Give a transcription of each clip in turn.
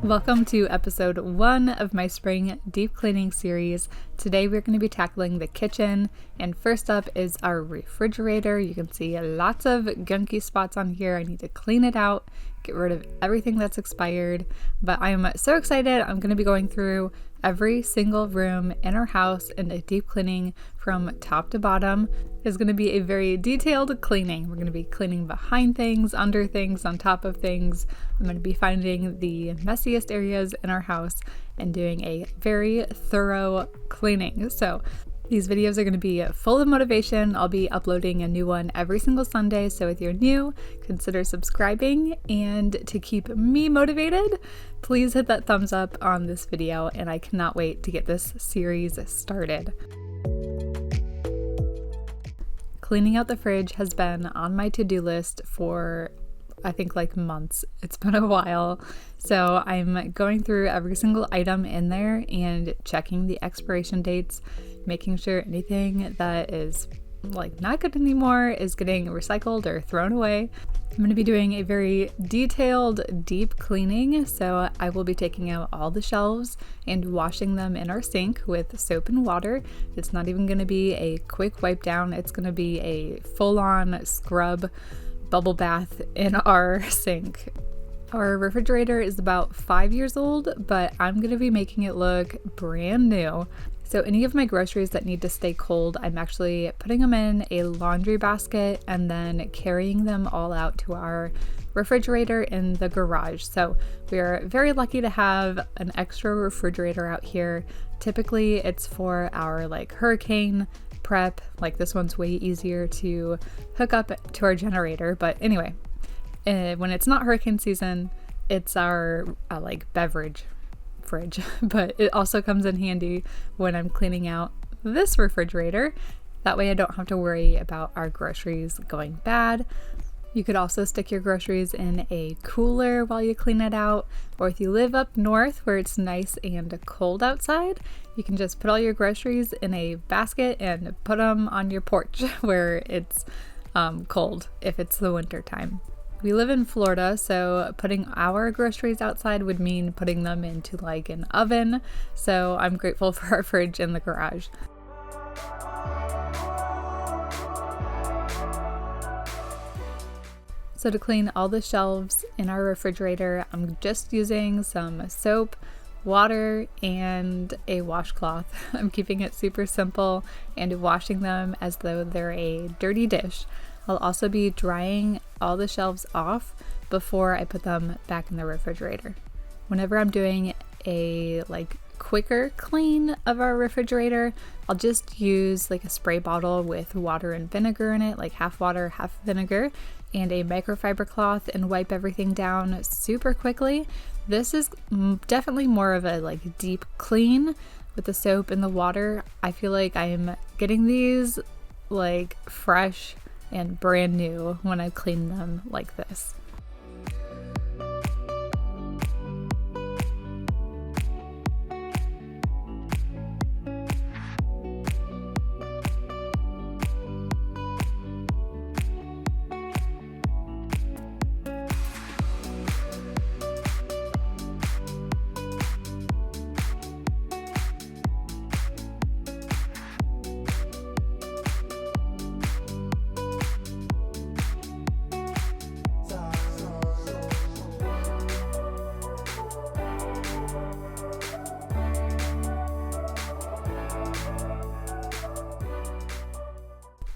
Welcome to episode 1 of my spring deep cleaning series. Today we're going to be tackling the kitchen, and first up is our refrigerator. You can see lots of gunky spots on here. I need to clean it out, get rid of everything that's expired, but I'm so excited. I'm going to be going through every single room in our house and a deep cleaning from top to bottom. It's going to be a very detailed cleaning. We're going to be cleaning behind things, under things, on top of things. I'm going to be finding the messiest areas in our house and doing a very thorough cleaning. So these videos are going to be full of motivation. I'll be uploading a new one every single Sunday. So if you're new, consider subscribing. And to keep me motivated, please hit that thumbs up on this video. And I cannot wait to get this series started. Cleaning out the fridge has been on my to-do list for I think like months. It's been a while. So I'm going through every single item in there and checking the expiration dates, making sure anything that is like not good anymore is getting recycled or thrown away. I'm going to be doing a very detailed deep cleaning, so I will be taking out all the shelves and washing them in our sink with soap and water. It's not even going to be a quick wipe down. It's going to be a full-on scrub bubble bath in our sink. Our refrigerator is about 5 years old, but I'm going to be making it look brand new. So any of my groceries that need to stay cold, I'm actually putting them in a laundry basket and then carrying them all out to our refrigerator in the garage. So we are very lucky to have an extra refrigerator out here. Typically it's for our like hurricane prep. Like this one's way easier to hook up to our generator. But anyway, when it's not hurricane season, it's our like beverage fridge, but it also comes in handy when I'm cleaning out this refrigerator. That way I don't have to worry about our groceries going bad. You could also stick your groceries in a cooler while you clean it out, or if you live up north where it's nice and cold outside, you can just put all your groceries in a basket and put them on your porch where it's cold if it's the winter time. We live in Florida, so putting our groceries outside would mean putting them into like an oven. So I'm grateful for our fridge in the garage. So to clean all the shelves in our refrigerator, I'm just using some soap, water, and a washcloth. I'm keeping it super simple and washing them as though they're a dirty dish. I'll also be drying all the shelves off before I put them back in the refrigerator. Whenever I'm doing a like quicker clean of our refrigerator, I'll just use like a spray bottle with water and vinegar in it, like half water, half vinegar, and a microfiber cloth and wipe everything down super quickly. This is definitely more of a like deep clean with the soap and the water. I feel like I'm getting these like fresh and brand new when I clean them like this.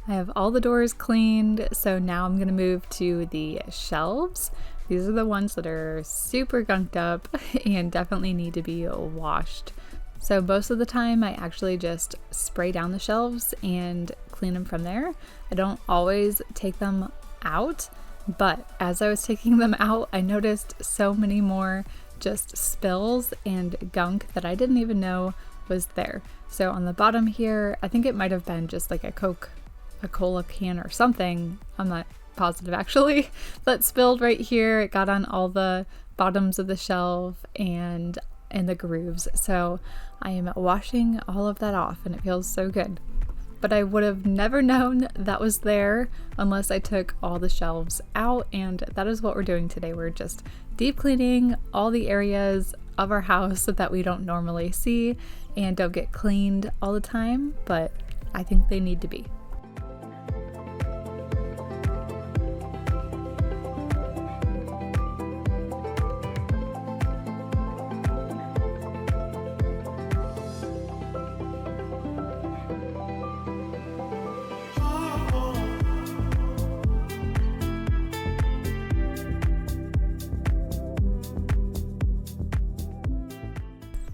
I have all the doors cleaned, so now I'm going to move to the shelves. These are the ones that are super gunked up and definitely need to be washed. So most of the time I actually just spray down the shelves and clean them from there. I don't always take them out, but as I was taking them out, I noticed so many more just spills and gunk that I didn't even know was there. So on the bottom here, I think it might have been just like a cola can or something, I'm not positive actually, that spilled right here. It got on all the bottoms of the shelf and in the grooves. So I am washing all of that off and it feels so good. but I would have never known that was there unless I took all the shelves out, and that is what we're doing today. We're just deep cleaning all the areas of our house that we don't normally see and don't get cleaned all the time, but I think they need to be.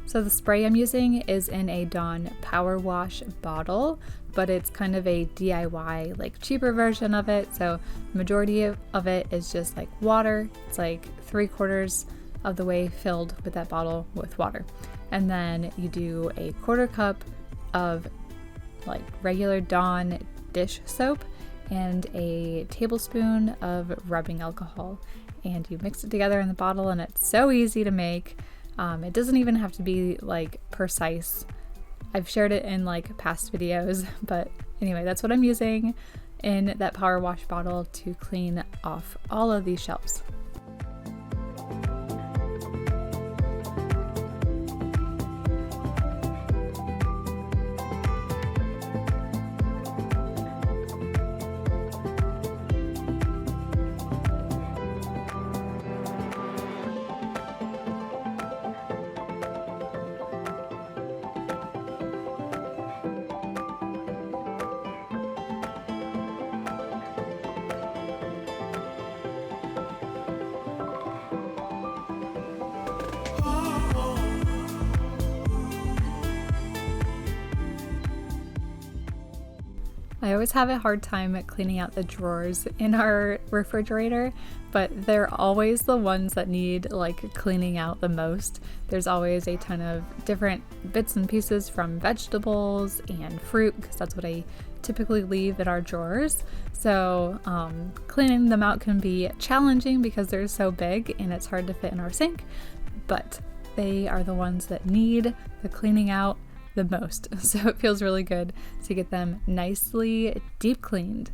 So the spray I'm using is in a Dawn Power Wash bottle, but it's kind of a DIY, like cheaper version of it. So the majority of it is just like water. It's like 3/4 of the way filled with that bottle with water. And then you do a 1/4 cup of like regular Dawn dish soap and a tablespoon of rubbing alcohol. And you mix it together in the bottle, and it's so easy to make. It doesn't even have to be like precise. I've shared it in like past videos, but anyway, that's what I'm using in that power wash bottle to clean off all of these shelves. I always have a hard time cleaning out the drawers in our refrigerator, but they're always the ones that need like cleaning out the most. There's always a ton of different bits and pieces from vegetables and fruit, because that's what I typically leave in our drawers. So cleaning them out can be challenging because they're so big and it's hard to fit in our sink, but they are the ones that need the cleaning out the most. So it feels really good to get them nicely deep cleaned.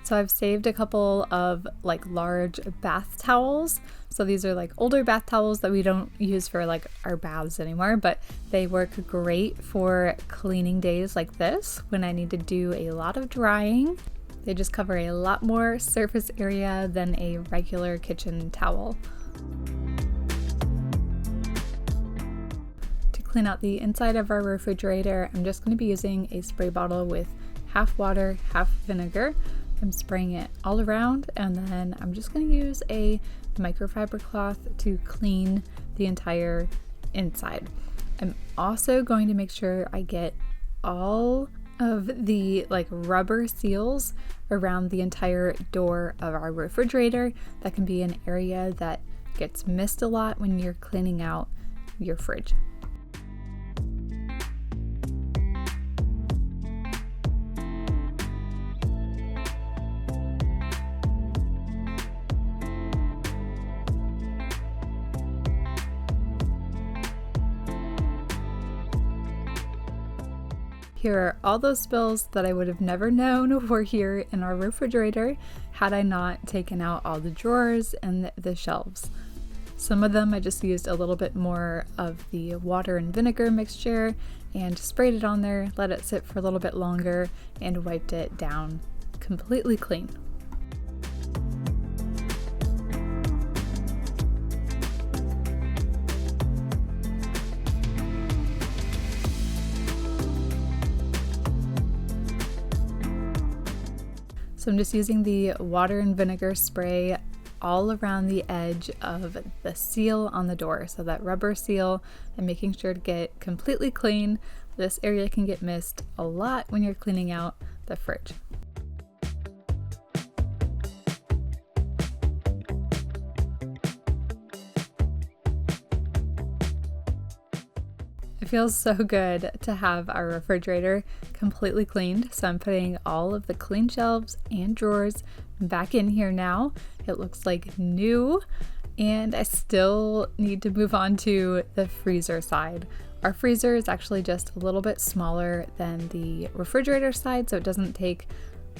So I've saved a couple of like large bath towels. So these are like older bath towels that we don't use for like our baths anymore, but they work great for cleaning days like this when I need to do a lot of drying. They just cover a lot more surface area than a regular kitchen towel. To clean out the inside of our refrigerator, I'm just going to be using a spray bottle with half water, half vinegar. I'm spraying it all around, and then I'm just going to use a microfiber cloth to clean the entire inside. I'm also going to make sure I get all of the like rubber seals around the entire door of our refrigerator. That can be an area that gets missed a lot when you're cleaning out your fridge. Here are all those spills that I would have never known were here in our refrigerator had I not taken out all the drawers and the shelves. Some of them I just used a little bit more of the water and vinegar mixture and sprayed it on there, let it sit for a little bit longer, and wiped it down completely clean. So I'm just using the water and vinegar spray all around the edge of the seal on the door. So that rubber seal, I'm making sure to get completely clean. this area can get missed a lot when you're cleaning out the fridge. It feels so good to have our refrigerator completely cleaned, so I'm putting all of the clean shelves and drawers back in here now. It looks like new, and I still need to move on to the freezer side. Our freezer is actually just a little bit smaller than the refrigerator side, so it doesn't take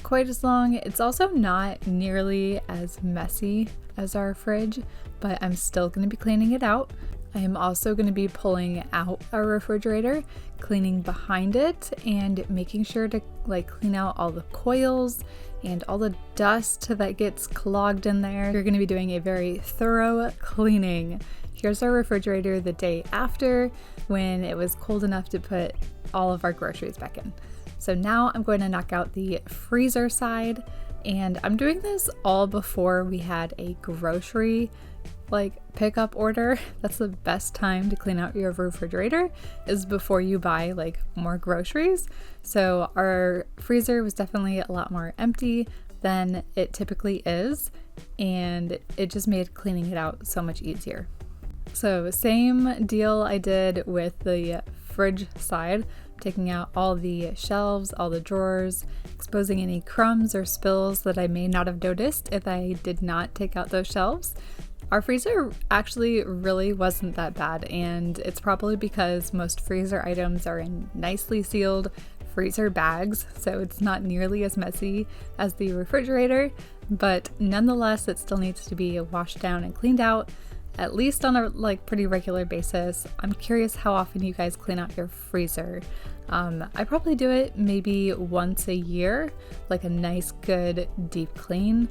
quite as long. It's also not nearly as messy as our fridge, but I'm still going to be cleaning it out. I am also going to be pulling out our refrigerator, cleaning behind it, and making sure to clean out all the coils and all the dust that gets clogged in there. You're going to be doing a very thorough cleaning. Here's our refrigerator the day after, when it was cold enough to put all of our groceries back in. So now I'm going to knock out the freezer side, and I'm doing this all before we had a grocery pickup order. That's the best time to clean out your refrigerator, is before you buy more groceries. So our freezer was definitely a lot more empty than it typically is, and it just made cleaning it out so much easier. So same deal I did with the fridge side, taking out all the shelves, all the drawers, exposing any crumbs or spills that I may not have noticed if I did not take out those shelves. Our freezer actually really wasn't that bad, and it's probably because most freezer items are in nicely sealed freezer bags, so it's not nearly as messy as the refrigerator, but nonetheless it still needs to be washed down and cleaned out, at least on a pretty regular basis. I'm curious how often you guys clean out your freezer. I probably do it maybe once a year, a nice good deep clean.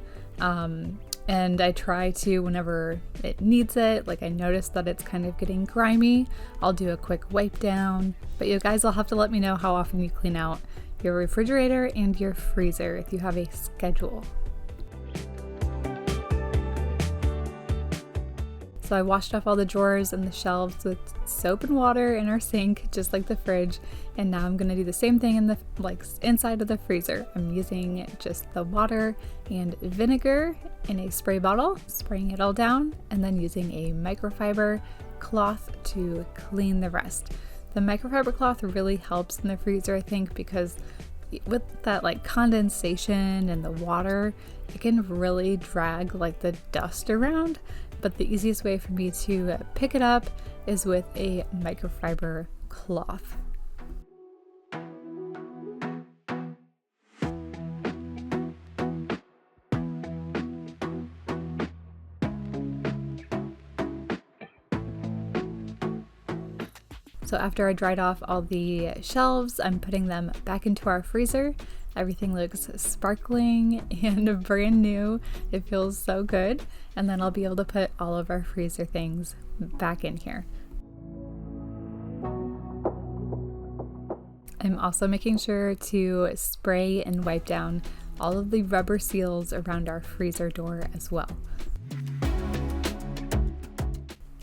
And I try to, whenever it needs it, I notice that it's kind of getting grimy, I'll do a quick wipe down. But you guys will have to let me know how often you clean out your refrigerator and your freezer if you have a schedule. So I washed off all the drawers and the shelves with soap and water in our sink, just like the fridge. And now I'm gonna do the same thing in the inside of the freezer. I'm using just the water and vinegar in a spray bottle, spraying it all down, and then using a microfiber cloth to clean the rest. The microfiber cloth really helps in the freezer, I think, because with that condensation and the water, it can really drag the dust around. But the easiest way for me to pick it up is with a microfiber cloth. So after I dried off all the shelves, I'm putting them back into our freezer. Everything looks sparkling and brand new. It feels so good. And then I'll be able to put all of our freezer things back in here. I'm also making sure to spray and wipe down all of the rubber seals around our freezer door as well.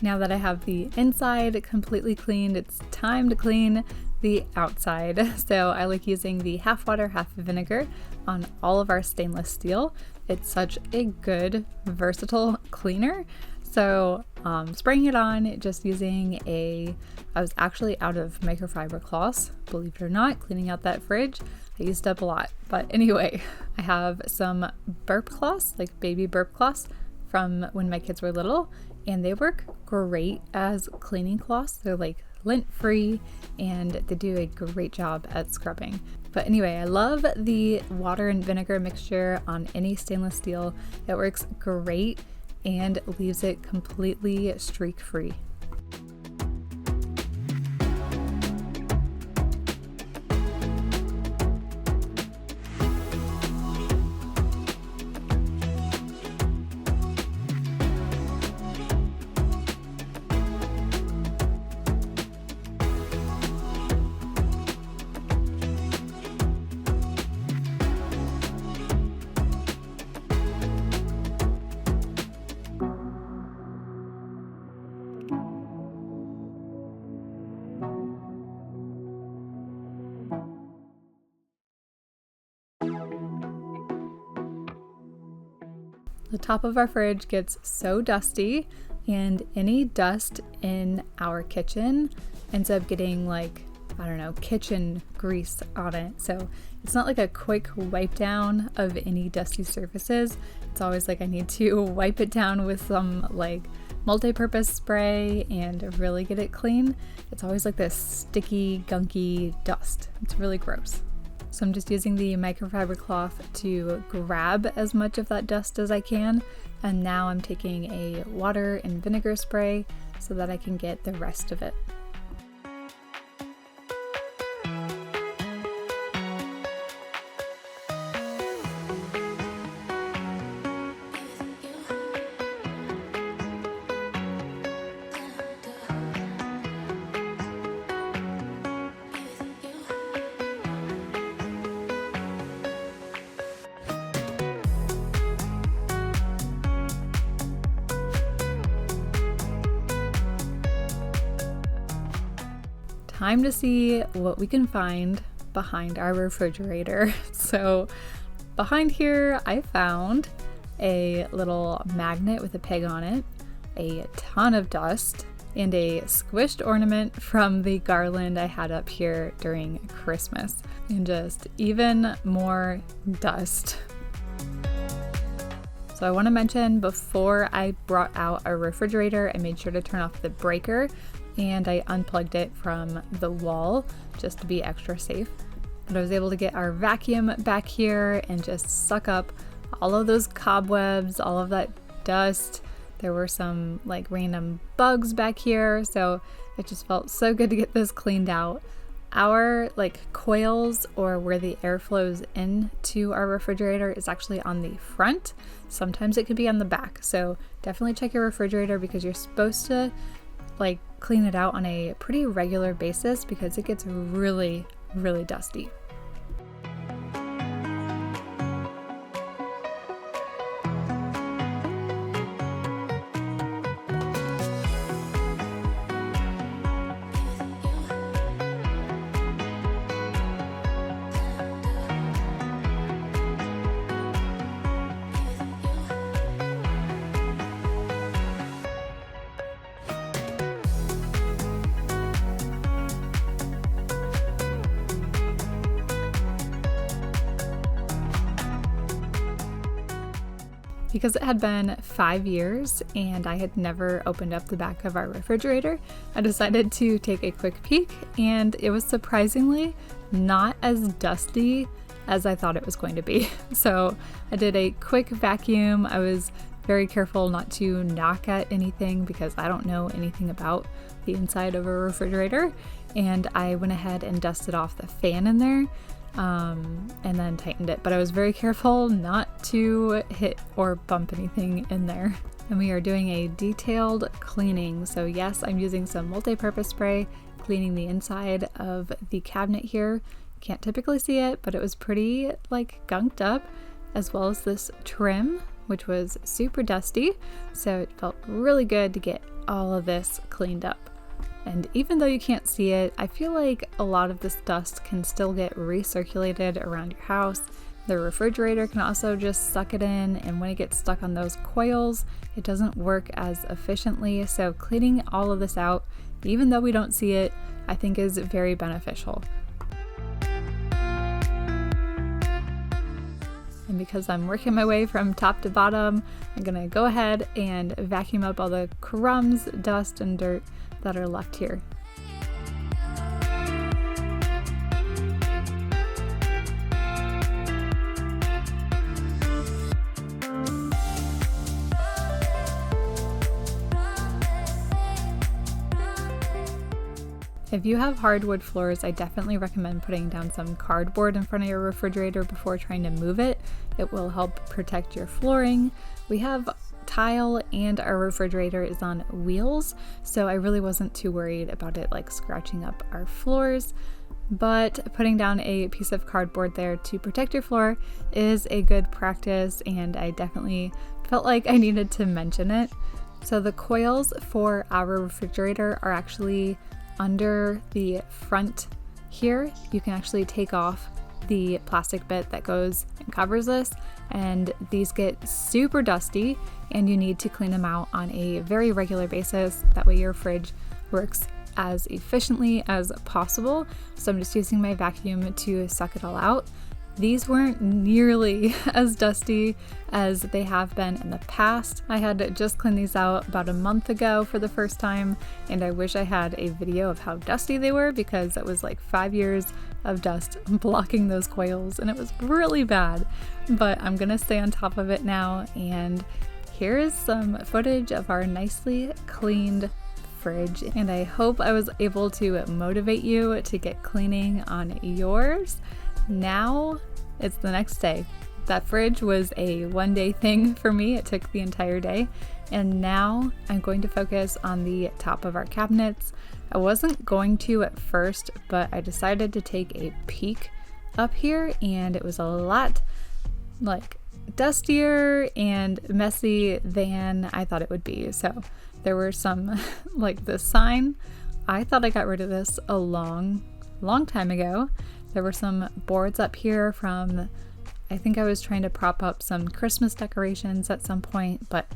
Now that I have the inside completely cleaned, it's time to clean the outside. So I like using the half water, half vinegar on all of our stainless steel. It's such a good, versatile cleaner. So spraying it on, just using I was actually out of microfiber cloths, believe it or not, cleaning out that fridge. I used up a lot. But anyway, I have some burp cloths, baby burp cloths from when my kids were little, and they work great as cleaning cloths. They're lint-free, and they do a great job at scrubbing. But anyway, I love the water and vinegar mixture on any stainless steel. It works great and leaves it completely streak-free. The top of our fridge gets so dusty, and any dust in our kitchen ends up getting like, I don't know, kitchen grease on it. So it's not like a quick wipe down of any dusty surfaces. It's always like I need to wipe it down with some like multi-purpose spray and really get it clean. It's always like this sticky, gunky dust. It's really gross. So I'm just using the microfiber cloth to grab as much of that dust as I can. And now I'm taking a water and vinegar spray so that I can get the rest of it. Time to see what we can find behind our refrigerator. So behind here, I found a little magnet with a pig on it, a ton of dust, and a squished ornament from the garland I had up here during Christmas, and just even more dust. So I want to mention, before I brought out our refrigerator, I made sure to turn off the breaker and I unplugged it from the wall just to be extra safe. But I was able to get our vacuum back here and just suck up all of those cobwebs, all of that dust. There were some like random bugs back here, so it just felt so good to get this cleaned out. Our like coils, or where the air flows into our refrigerator, is actually on the front. Sometimes it could be on the back, so definitely check your refrigerator because you're supposed to like clean it out on a pretty regular basis because it gets really, really dusty. Because it had been 5 years and I had never opened up the back of our refrigerator, I decided to take a quick peek, and it was surprisingly not as dusty as I thought it was going to be. So I did a quick vacuum. I was very careful not to knock at anything because I don't know anything about the inside of a refrigerator, and I went ahead and dusted off the fan in there. And then tightened it, but I was very careful not to hit or bump anything in there. And we are doing a detailed cleaning. So yes, I'm using some multi-purpose spray, cleaning the inside of the cabinet here. Can't typically see it, but it was pretty like gunked up, as well as this trim, which was super dusty. So it felt really good to get all of this cleaned up. And even though you can't see it, I feel like a lot of this dust can still get recirculated around your house. The refrigerator can also just suck it in, and when it gets stuck on those coils, it doesn't work as efficiently. So cleaning all of this out, even though we don't see it, I think is very beneficial. And because I'm working my way from top to bottom, I'm gonna go ahead and vacuum up all the crumbs, dust, and dirt that are left here. If you have hardwood floors, I definitely recommend putting down some cardboard in front of your refrigerator before trying to move it. It will help protect your flooring. We have tile and our refrigerator is on wheels, so I really wasn't too worried about it like scratching up our floors. But putting down a piece of cardboard there to protect your floor is a good practice, and I definitely felt like I needed to mention it. So the coils for our refrigerator are actually under the front here. You can actually take off the plastic bit that goes and covers this, and these get super dusty and you need to clean them out on a very regular basis. That way your fridge works as efficiently as possible. So I'm just using my vacuum to suck it all out. These weren't nearly as dusty as they have been in the past. I had just cleaned these out about a month ago for the first time, and I wish I had a video of how dusty they were, because it was like 5 years of dust blocking those coils and it was really bad. But I'm gonna stay on top of it now, and here is some footage of our nicely cleaned fridge, and I hope I was able to motivate you to get cleaning on yours. Now it's the next day. That fridge was a one-day thing for me. It took the entire day. And now I'm going to focus on the top of our cabinets. I wasn't going to at first, but I decided to take a peek up here, and it was a lot like dustier and messy than I thought it would be. So there were some like this sign. I thought I got rid of this a long time ago. There were some boards up here from, I think I was trying to prop up some Christmas decorations at some point, but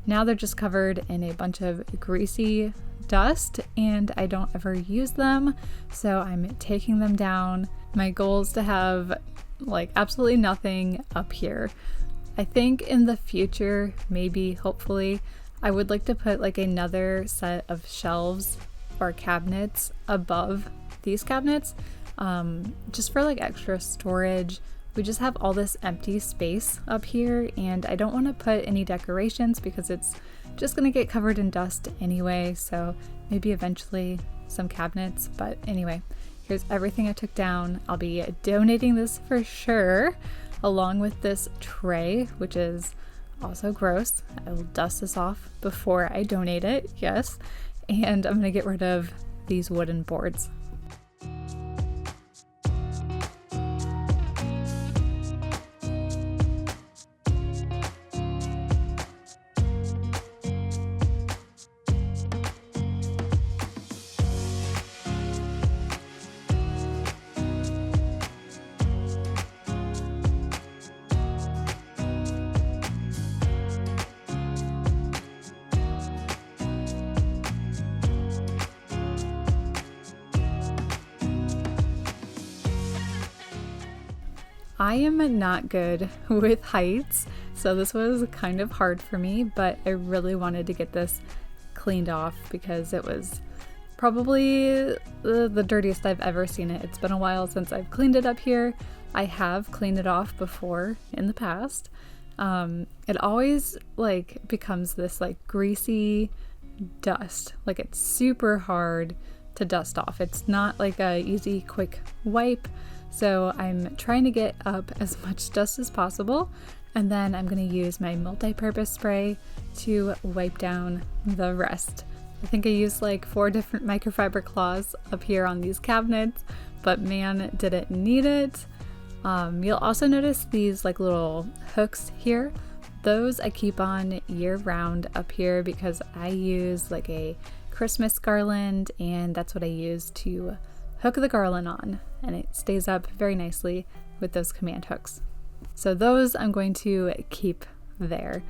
now they're just covered in a bunch of greasy dust and I don't ever use them, so I'm taking them down. My goal is to have like absolutely nothing up here. I think in the future, maybe, hopefully, I would like to put like another set of shelves or cabinets above these cabinets, just for like extra storage. We just have all this empty space up here, and I don't want to put any decorations because it's just going to get covered in dust anyway, so maybe eventually some cabinets. But anyway, here's everything I took down. I'll be donating this for sure, along with this tray, which is also gross. I will dust this off before I donate it, yes. And I'm going to get rid of these wooden boards. I am not good with heights, so this was kind of hard for me, but I really wanted to get this cleaned off because it was probably the dirtiest I've ever seen it. It's been a while since I've cleaned it up here. I have cleaned it off before in the past. It always like becomes this like greasy dust. Like it's super hard to dust off. It's not like a easy quick wipe. So I'm trying to get up as much dust as possible, and then I'm going to use my multi-purpose spray to wipe down the rest. I think I used like 4 different microfiber cloths up here on these cabinets, but man, did it need it. You'll also notice these like little hooks here. Those I keep on year round up here because I use like a Christmas garland, and that's what I use to hook the garland on, and it stays up very nicely with those command hooks. So those I'm going to keep there.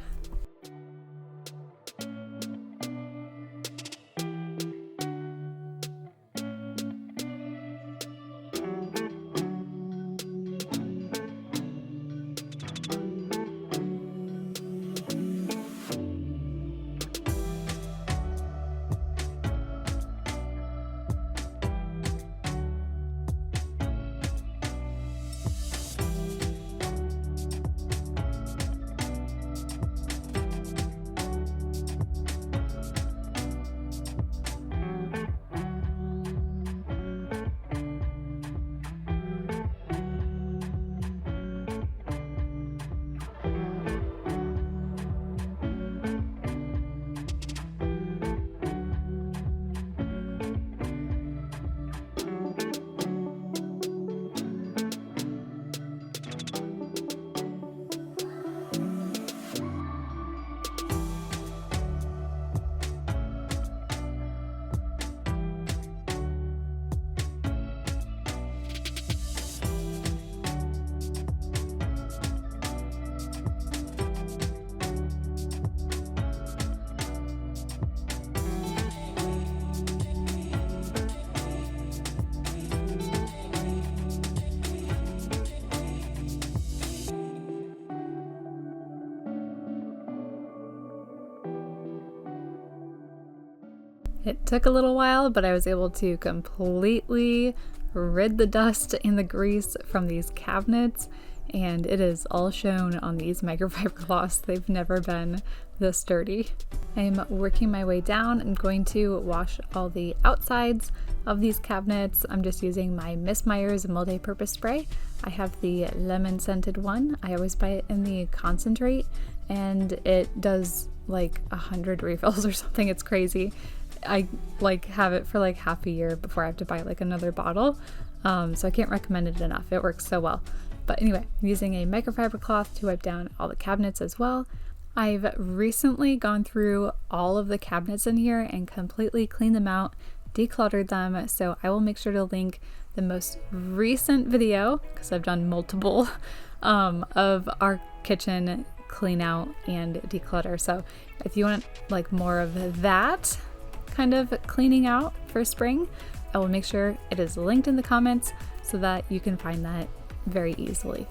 It took a little while, but I was able to completely rid the dust and the grease from these cabinets, and it is all shown on these microfiber cloths. They've never been this dirty. I'm working my way down. I'm going to wash all the outsides of these cabinets. I'm just using my Miss Meyer's multi-purpose spray. I have the lemon scented one. I always buy it in the concentrate, and it does like 100 refills or something. It's crazy. I have it for like half a year before I have to buy like another bottle. So I can't recommend it enough. It works so well. But anyway, I'm using a microfiber cloth to wipe down all the cabinets as well. I've recently gone through all of the cabinets in here and completely cleaned them out, decluttered them. So I will make sure to link the most recent video, because I've done multiple, of our kitchen clean out and declutter. So if you want like more of that kind of cleaning out for spring, I will make sure it is linked in the comments so that you can find that very easily.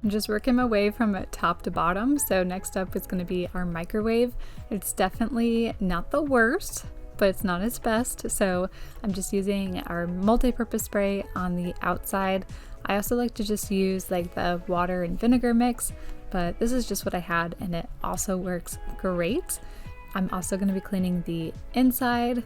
I'm just working my way from top to bottom. So next up is going to be our microwave. It's definitely not the worst, but it's not its best. So I'm just using our multi-purpose spray on the outside. I also like to just use like the water and vinegar mix, but this is just what I had and it also works great. I'm also going to be cleaning the inside.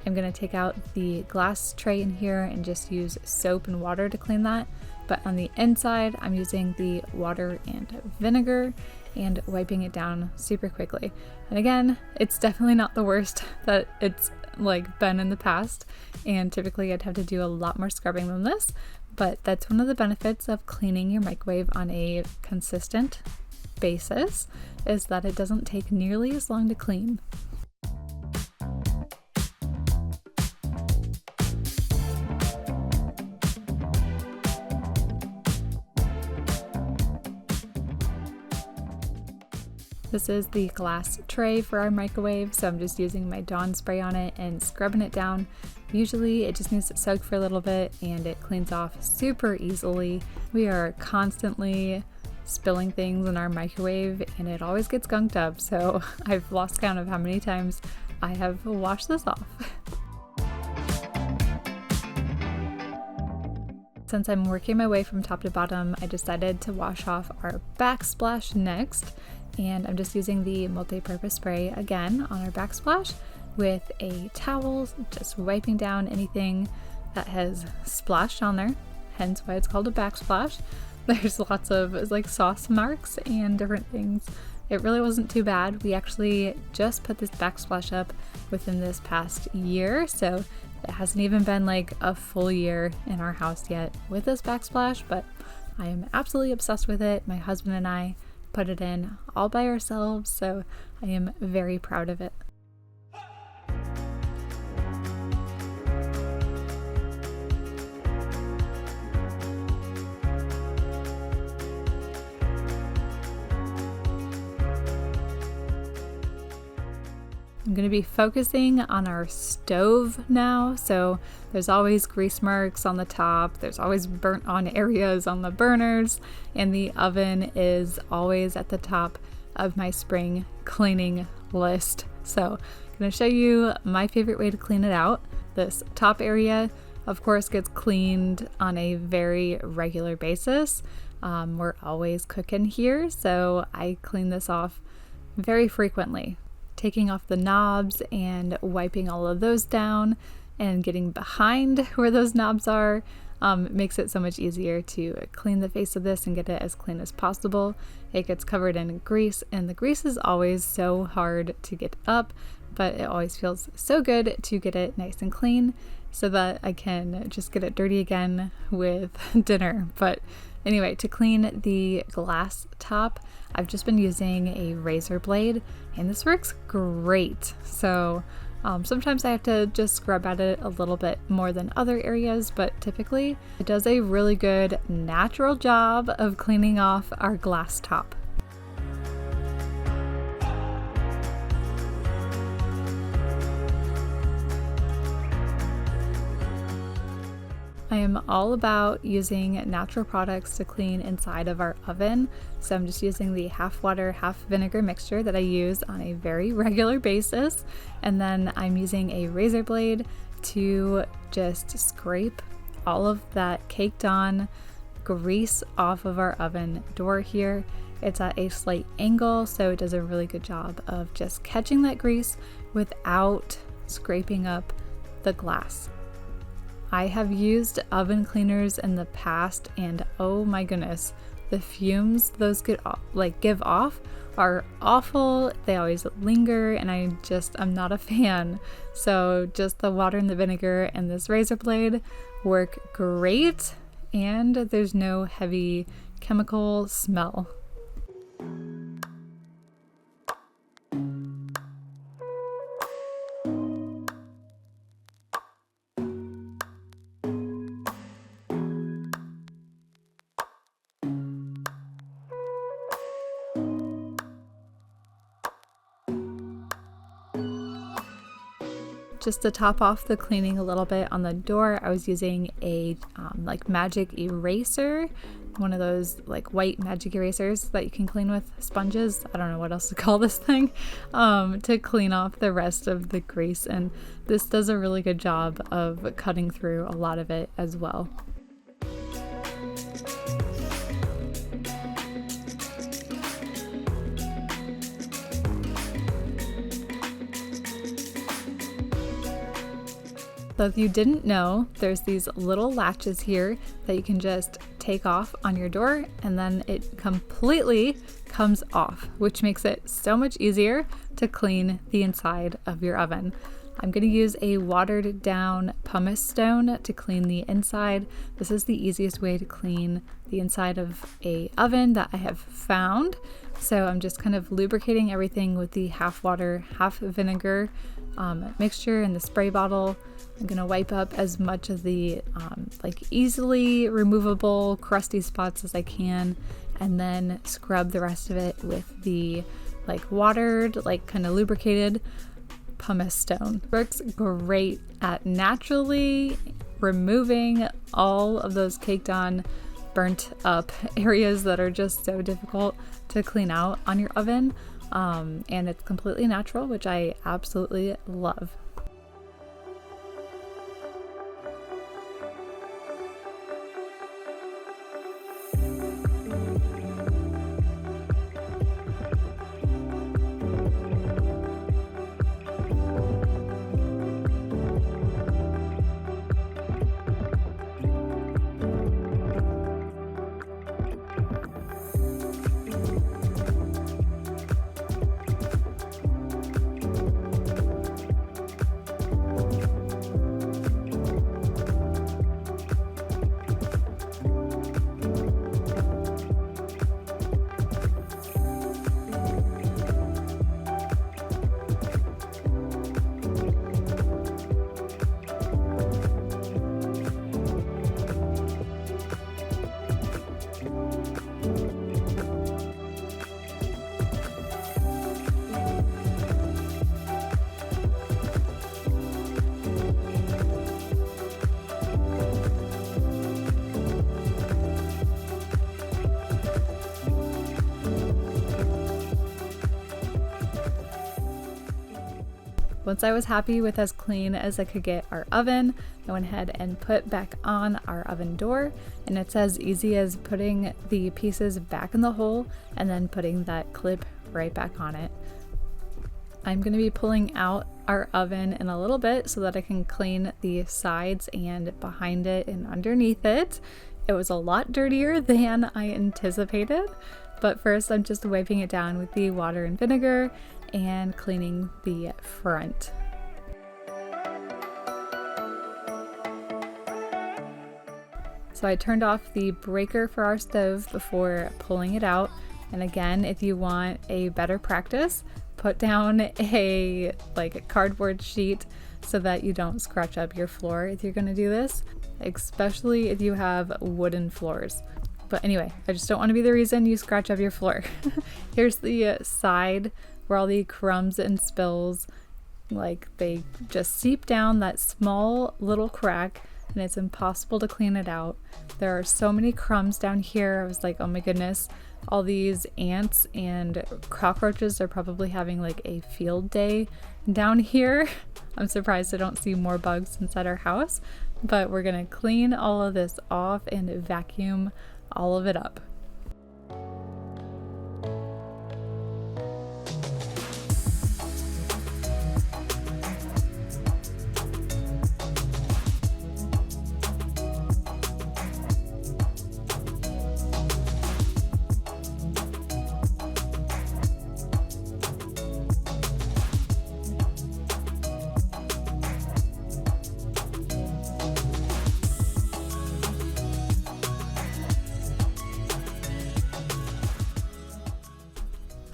I'm going to take out the glass tray in here and just use soap and water to clean that. But on the inside, I'm using the water and vinegar and wiping it down super quickly. And again, it's definitely not the worst that it's like been in the past. And typically I'd have to do a lot more scrubbing than this, but that's one of the benefits of cleaning your microwave on a consistent basis, is that it doesn't take nearly as long to clean. This is the glass tray for our microwave, so I'm just using my Dawn spray on it and scrubbing it down. Usually it just needs to soak for a little bit and it cleans off super easily. We are constantly spilling things in our microwave and it always gets gunked up, so I've lost count of how many times I have washed this off. Since I'm working my way from top to bottom, I decided to wash off our backsplash next. And I'm just using the multi-purpose spray again on our backsplash with a towel, just wiping down anything that has splashed on there, hence why it's called a backsplash. There's lots of like sauce marks and different things. It really wasn't too bad. We actually just put this backsplash up within this past year, so it hasn't even been like a full year in our house yet with this backsplash, but I am absolutely obsessed with it. My husband and I put it in all by ourselves, so I am very proud of it. I'm going to be focusing on our stove now. So there's always grease marks on the top. There's always burnt on areas on the burners, and the oven is always at the top of my spring cleaning list. So I'm going to show you my favorite way to clean it out. This top area, of course, gets cleaned on a very regular basis. We're always cooking here, so I clean this off very frequently. Taking off the knobs and wiping all of those down and getting behind where those knobs are makes it so much easier to clean the face of this and get it as clean as possible. It gets covered in grease, and the grease is always so hard to get up, but it always feels so good to get it nice and clean so that I can just get it dirty again with dinner. But anyway, to clean the glass top, I've just been using a razor blade, and this works great. So sometimes I have to just scrub at it a little bit more than other areas, but typically it does a really good natural job of cleaning off our glass top. I am all about using natural products to clean inside of our oven. So I'm just using the half water, half vinegar mixture that I use on a very regular basis. And then I'm using a razor blade to just scrape all of that caked on grease off of our oven door here. It's at a slight angle, so it does a really good job of just catching that grease without scraping up the glass. I have used oven cleaners in the past, and oh my goodness, the fumes those give off are awful. They always linger, and I'm not a fan. So just the water and the vinegar and this razor blade work great, and there's no heavy chemical smell. Just to top off the cleaning a little bit on the door, I was using a magic eraser, one of those white magic erasers that you can clean with sponges. I don't know what else to call this thing, to clean off the rest of the grease, and this does a really good job of cutting through a lot of it as well. So if you didn't know, there's these little latches here that you can just take off on your door, and then it completely comes off, which makes it so much easier to clean the inside of your oven. I'm going to use a watered down pumice stone to clean the inside. This is the easiest way to clean the inside of a oven that I have found. So I'm just kind of lubricating everything with the half water, half vinegar mixture in the spray bottle. I'm going to wipe up as much of the easily removable crusty spots as I can, and then scrub the rest of it with the watered, kind of lubricated pumice stone. Works great at naturally removing all of those caked on, burnt up areas that are just so difficult to clean out on your oven. And it's completely natural, which I absolutely love. Once I was happy with as clean as I could get our oven, I went ahead and put back on our oven door, and it's as easy as putting the pieces back in the hole and then putting that clip right back on it. I'm going to be pulling out our oven in a little bit so that I can clean the sides and behind it and underneath it. It was a lot dirtier than I anticipated, but first I'm just wiping it down with the water and vinegar and cleaning the front. So I turned off the breaker for our stove before pulling it out. And again, if you want a better practice, put down a cardboard sheet so that you don't scratch up your floor if you're going to do this, especially if you have wooden floors. But anyway, I just don't want to be the reason you scratch up your floor. Here's the side where all the crumbs and spills, they just seep down that small little crack, and it's impossible to clean it out. There are so many crumbs down here. I was like, oh my goodness, all these ants and cockroaches are probably having a field day down here. I'm surprised I don't see more bugs inside our house, but we're gonna clean all of this off and vacuum all of it up.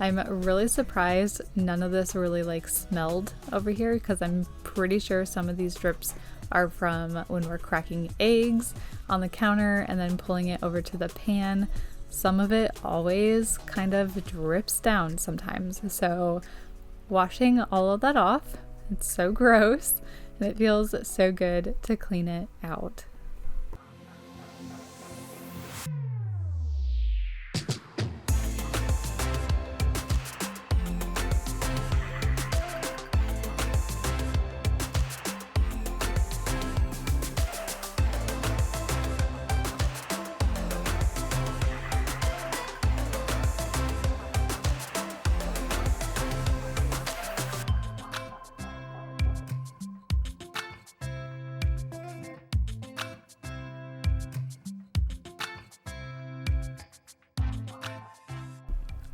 I'm really surprised none of this really smelled over here, because I'm pretty sure some of these drips are from when we're cracking eggs on the counter and then pulling it over to the pan. Some of it always kind of drips down sometimes. So washing all of that off, it's so gross and it feels so good to clean it out.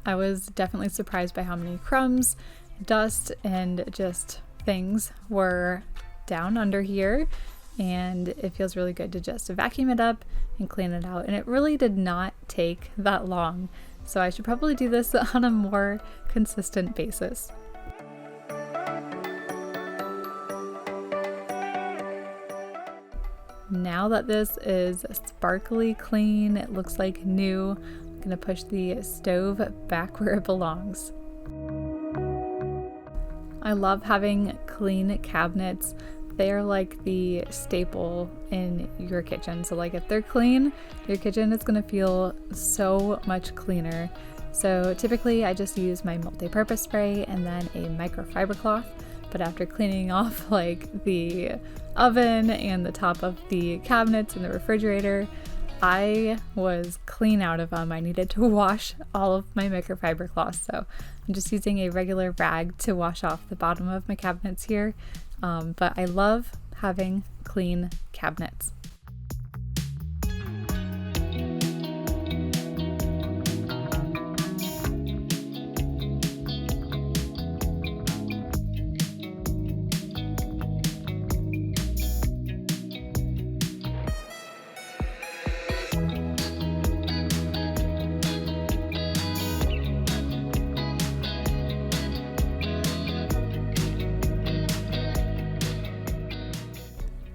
I was definitely surprised by how many crumbs, dust, and just things were down under here, and it feels really good to just vacuum it up and clean it out. And it really did not take that long, so I should probably do this on a more consistent basis. Now that this is sparkly clean, it looks like new, I'm gonna push the stove back where it belongs. I love having clean cabinets. They are like the staple in your kitchen. So if they're clean, your kitchen is gonna feel so much cleaner. So typically I just use my multi-purpose spray and then a microfiber cloth. But after cleaning off the oven and the top of the cabinets and the refrigerator, I was clean out of them. I needed to wash all of my microfiber cloths, so I'm just using a regular rag to wash off the bottom of my cabinets here. But I love having clean cabinets.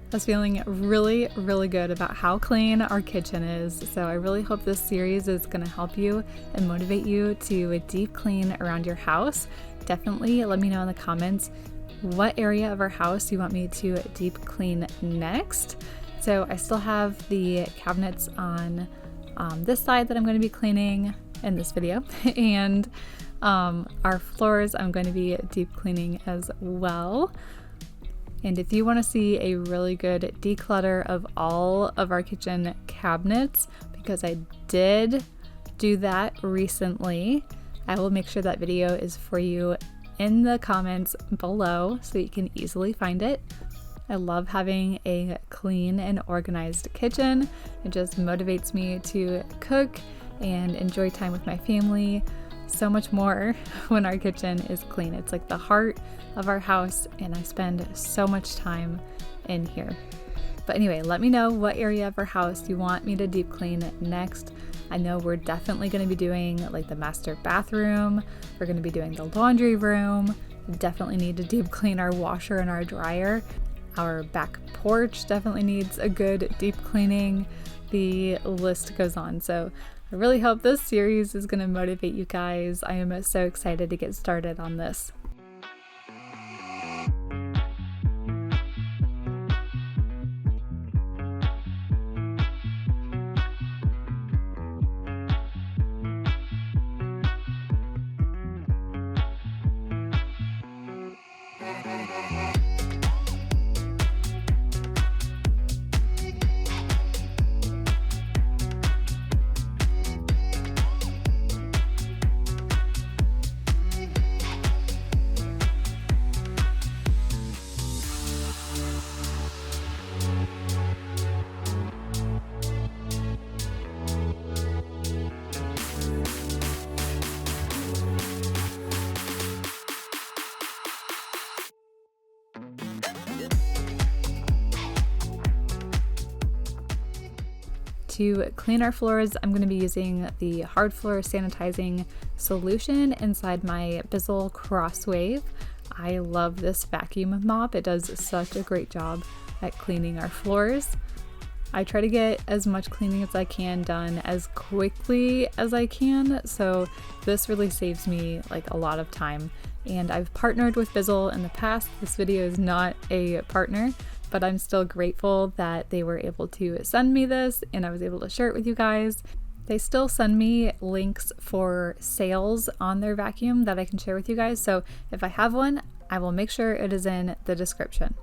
I was feeling really, really good about how clean our kitchen is, so I really hope this series is going to help you and motivate you to deep clean around your house. Definitely let me know in the comments what area of our house you want me to deep clean next. So I still have the cabinets on this side that I'm going to be cleaning in this video, and Our floors I'm going to be deep cleaning as well. And if you want to see a really good declutter of all of our kitchen cabinets, because I did do that recently, I will make sure that video is for you in the comments below so you can easily find it. I love having a clean and organized kitchen. It just motivates me to cook and enjoy time with my family so much more when our kitchen is clean. It's like the heart of our house, and I spend so much time in here. But anyway, let me know what area of our house you want me to deep clean next. I know we're definitely going to be doing like the master bathroom. We're going to be doing the laundry room. We definitely need to deep clean our washer and our dryer. Our back porch definitely needs a good deep cleaning. The list goes on. So I really hope this series is going to motivate you guys. I am so excited to get started on this. To clean our floors, I'm going to be using the hard floor sanitizing solution inside my Bizzle Crosswave. I love this vacuum mop. It does such a great job at cleaning our floors. I try to get as much cleaning as I can done as quickly as I can, so this really saves me like a lot of time. And I've partnered with Bizzle in the past. This video is not a partner, but I'm still grateful that they were able to send me this and I was able to share it with you guys. They still send me links for sales on their vacuum that I can share with you guys. So if I have one, I will make sure it is in the description.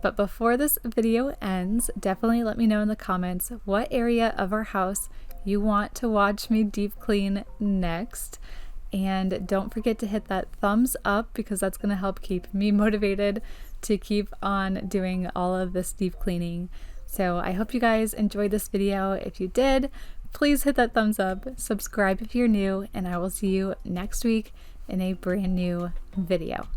But before this video ends, definitely let me know in the comments what area of our house you want to watch me deep clean next. And don't forget to hit that thumbs up because that's going to help keep me motivated to keep on doing all of this deep cleaning. So I hope you guys enjoyed this video. If you did, please hit that thumbs up, subscribe if you're new, and I will see you next week in a brand new video.